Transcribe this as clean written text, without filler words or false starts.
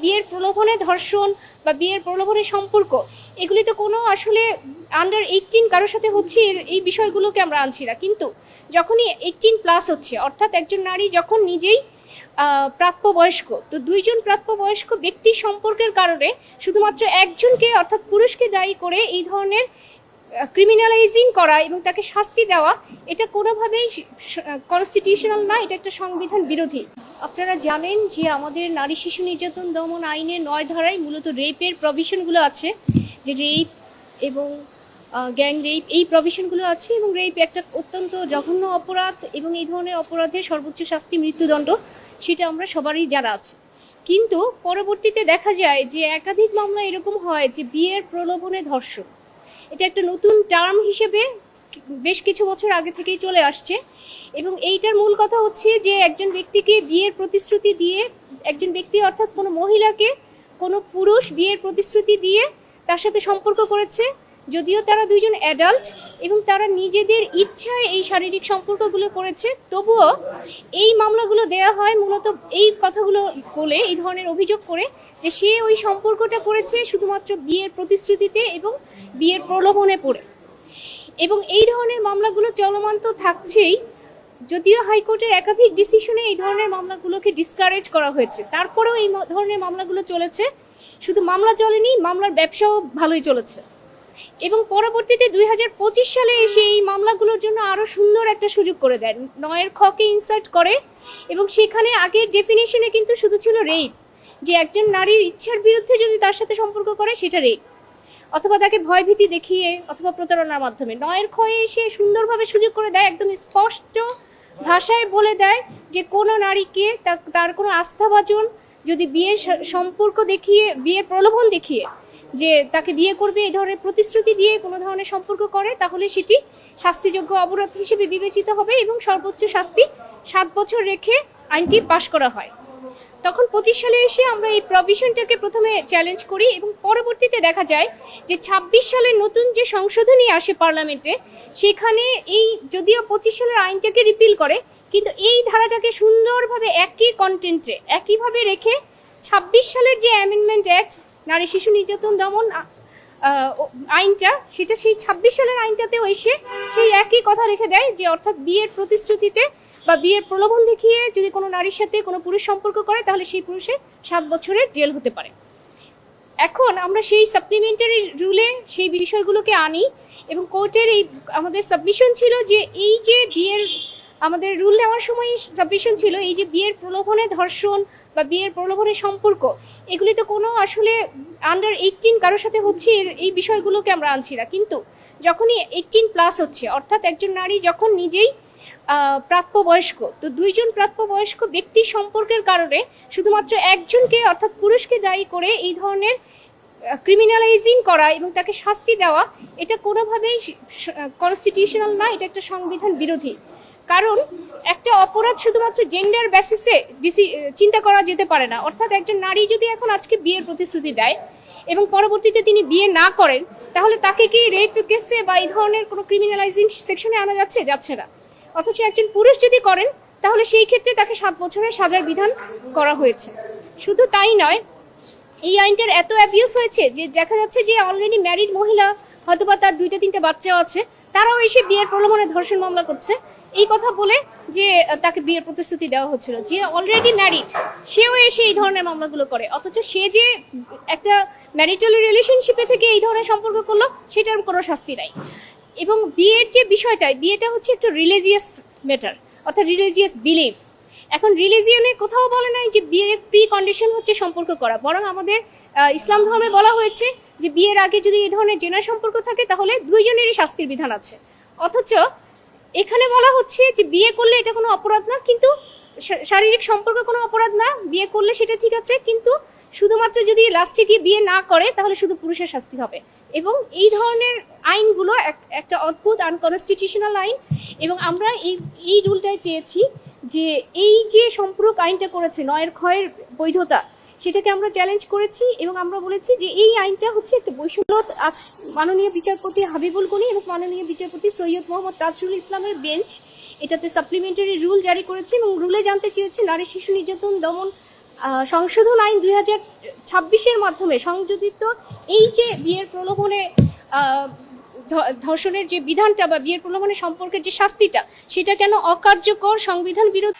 বিয়ের প্রলোভনে ধর্ষণ বা বিয়ের প্রলোভনে সম্পর্ক, এগুলি তো কোনো আসলে আন্ডার 18 কারোর সাথে হচ্ছে এই বিষয়গুলোকে আমরা আনছি না। কিন্তু যখনই 18+ হচ্ছে, অর্থাৎ একজন নারী যখন নিজেই প্রাপ্তবয়স্ক, তো দুইজন প্রাপ্তবয়স্ক ব্যক্তির সম্পর্কের কারণে শুধুমাত্র একজনকে অর্থাৎ পুরুষকে দায়ী করে এই ধরনের ক্রিমিনালাইজিং করা এবং তাকে শাস্তি দেওয়া, এটা কোনোভাবেই কনস্টিটিউশনাল না, এটা একটা সংবিধান বিরোধী। আপনারা জানেন যে আমাদের নারী শিশু নির্যাতন দমন আইনের 9 ধারায় মূলত রেপের প্রভিশনগুলো আছে, যে রেপ এবং গ্যাং রেপ এই প্রভিশনগুলো আছে, এবং রেপ একটা অত্যন্ত জঘন্য অপরাধ এবং এই ধরনের অপরাধের সর্বোচ্চ শাস্তি মৃত্যুদণ্ড, সেটা আমরা সবারই জানা আছে। কিন্তু পরবর্তীতে দেখা যায় যে একাধিক মামলা এরকম হয় যে বিয়ের প্রলোভনে ধর্ষণ, এটা একটা নতুন টার্ম হিসেবে বেশ কিছু বছর আগে থেকেই চলে আসছে। এবং এইটার মূল কথা হচ্ছে যে একজন ব্যক্তিকে বিয়ের প্রতিশ্রুতি দিয়ে, একজন ব্যক্তি অর্থাৎ কোনো মহিলাকে কোনো পুরুষ বিয়ের প্রতিশ্রুতি দিয়ে তার সাথে সম্পর্ক করেছে, যদিও তারা দুইজন অ্যাডাল্ট এবং তারা নিজেদের ইচ্ছায় এই শারীরিক সম্পর্কগুলো করেছে, তবুও এই মামলাগুলো দেয়া হয় মূলত এই কথাগুলো বলে, এই ধরনের অভিযোগ করে যে সে ওই সম্পর্কটা করেছে শুধুমাত্র বিয়ের প্রতিশ্রুতিতে এবং বিয়ের প্রলোভনে পড়ে। এবং এই ধরনের মামলাগুলো চলমান তো থাকছেই, যদিও হাইকোর্টের একাধিক ডিসিশনে এই ধরনের মামলাগুলোকে ডিসকারেজ করা হয়েছে, তারপরেও এই ধরনের মামলাগুলো চলেছে। শুধু মামলা চলেনি, মামলার ব্যবসাও ভালোই চলেছে। এবং পরবর্তীতে 2025 সালে এসে এই মামলাগুলোর জন্য আরো সুন্দর একটা সুযোগ করে দেন, 9 খকে ইনসার্ট করে, এবং সেখানে আগের ডেফিনেশনে কিন্তু শুধু ছিল রেপ, যে একজন নারীর ইচ্ছার বিরুদ্ধে যদি তার সাথে সম্পর্ক করে সেটা রেপ, অথবা তাকে ভয়ভীতি দেখিয়ে অথবা প্রতারণার মাধ্যমে। 9 খয়ে এসে সুন্দরভাবে সুযোগ করে দেয়, একদম স্পষ্ট ভাষায় বলে দেয় যে কোনো নারীকে তার কোনো আস্থাভাজন যদি বিয়ের সম্পর্ক দেখিয়ে, বিয়ের প্রলোভন দেখিয়ে যে তাকে বিয়ে করবে এই ধরনের প্রতিশ্রুতি দিয়ে কোনো ধরনের সম্পর্ক করে, তাহলে সেটি শাস্তিযোগ্য অপরাধ হিসেবে বিবেচিত হবে এবং সর্বোচ্চ শাস্তি 7 বছর রেখে আইনটি পাশ করা হয়। তখন 25 সালে এসে আমরা এই প্রভিশনটাকে প্রথমে চ্যালেঞ্জ করি, এবং পরবর্তীতে দেখা যায় যে 26 সালের নতুন যে সংশোধনী আসে পার্লামেন্টে, সেখানে এই যদিও 25 সালের আইনটাকে রিপিল করে, কিন্তু এই ধারাটাকে সুন্দরভাবে একই কন্টেন্টে একইভাবে রেখে 26 সালের যে অ্যামেন্ডমেন্ট অ্যাক্ট নারী শিশু নির্যাতন দমন আইনটা, সেটা সেই 26 সালের আইনটাতেও এসে সেই একই কথা লিখে দেয়, যে অর্থাৎ বিয়ের প্রতিশ্রুতিতে বা বিয়ের প্রলোভন দেখিয়ে যদি কোনো নারীর সাথে কোনো পুরুষ সম্পর্ক করে, তাহলে সেই পুরুষের 7 বছরের জেল হতে পারে। এখন আমরা সেই সাপ্লিমেন্টারি রুলে সেই বিষয়গুলোকে আনি, এবং কোর্টের এই আমাদের সাবমিশন ছিল যে এই যে বিয়ের, আমাদের রুল নেওয়ার সময় সাবমিশন ছিল এই যে বিয়ের প্রলোভনে ধর্ষণ বা বিয়ের প্রলোভনে সম্পর্ক, এগুলি তো কোনো আসলে আন্ডার 18 কারোর সাথে হচ্ছে এই বিষয়গুলোকে আমরা আনছি না। কিন্তু যখনই 18+ হচ্ছে, অর্থাৎ একজন নারী যখন নিজেই প্রাপ্তবয়স্ক, তো দুইজন প্রাপ্তবয়স্ক ব্যক্তির সম্পর্কের কারণে শুধুমাত্র একজনকে অর্থাৎ পুরুষকে দায়ী করে এই ধরনের ক্রিমিনালাইজিং করা এবং তাকে শাস্তি দেওয়া, এটা কোনোভাবেই কনস্টিটিউশনাল না, এটা একটা সংবিধান বিরোধী। কারণ একটা অপরাধ শুধুমাত্র জেন্ডার বেসিসে চিন্তা করা যেতে পারে না। অর্থাৎ একজন নারী যদি এখন আজকে বিয়ের প্রতিশ্রুতি দেয় এবং পরবর্তীতে তিনি বিয়ে না করেন, তাহলে তাকে কি রেপ কেসে বা এই ধরনের কোনো ক্রিমিনালাইজিং সেকশনে আনা যাচ্ছে না। অথচ একজন পুরুষ যদি করেন, তাহলে সেই ক্ষেত্রে তাকে 7 বছরের সাজার বিধান করা হয়েছে। শুধু তাই নয়, এই আইনটার এত অ্যাবিউজ হয়েছে যে দেখা যাচ্ছে যে অলরেডি ম্যারিড মহিলা, হয়তোবা তার 2-3টে বাচ্চাও আছে, তারাও এসে বিয়ের প্রলোভনে ধর্ষণ মামলা করছে এই কথা বলে যে তাকে বিয়ের প্রতিশ্রুতি দেওয়া হচ্ছিল। যে অলরেডি ম্যারিড সেও এসে এই ধরনের মামলাগুলো করে, অথচ সে যে একটা ম্যারিটাল রিলেশনশিপে থেকে এই ধরনের সম্পর্ক করলো, সেটার কোনো শাস্তি নাই। এবং বিয়ের যে বিষয়টা, বিয়েটা হচ্ছে একটু রিলিজিয়াস ম্যাটার, অর্থাৎ রিলিজিয়াস বিলিফ। এখন রিলিজিয়নে কোথাও বলে নাই যে বিয়ের প্রি কন্ডিশন হচ্ছে সম্পর্ক করা, বরং আমাদের ইসলাম ধর্মে বলা হয়েছে যে বিয়ের আগে যদি এই ধরনের জেনা সম্পর্ক থাকে, তাহলে দুইজনেরই শাস্তির বিধান আছে। অথচ এখানে বলা হচ্ছে যে বিয়ে করলে এটা কোনো অপরাধ না, কিন্তু শারীরিক সম্পর্ক কোনো অপরাধ না, বিয়ে করলে সেটা ঠিক আছে, কিন্তু শুধুমাত্র যদি লাস্টে গিয়ে বিয়ে না করে, তাহলে শুধু পুরুষের শাস্তি হবে। এবং এই ধরনের আইনগুলো একটা অদ্ভুত আনকনস্টিটিউশনাল আইন। এবং আমরা এই রুলটাই চেয়েছি যে এই যে সম্পর্ক আইনটা করেছে 9 খয়ের বৈধতা, সেটাকে আমরা চ্যালেঞ্জ করেছি, এবং আমরা বলেছি যে এই আইনটা হচ্ছে একটা বৈষম্য। আজ মাননীয় বিচারপতি হাবিবুল গনি এবং মাননীয় বিচারপতি সৈয়দ মোহাম্মদ তাজরুল ইসলামের বেঞ্চ এটাতে সাপ্লিমেন্টারি রুল জারি করেছে, এবং রুলে জানতে চেয়েছে নারী শিশু নির্যাতন দমন সংশোধন আইন 2026-এর মাধ্যমে সংযোজিত এই যে বিয়ের প্রলোভনে ধর্ষণের যে বিধানটা বা বিয়ের প্রলোভনের সম্পর্কে যে শাস্তিটা, সেটা কেন অকার্যকর, সংবিধান বিরোধী?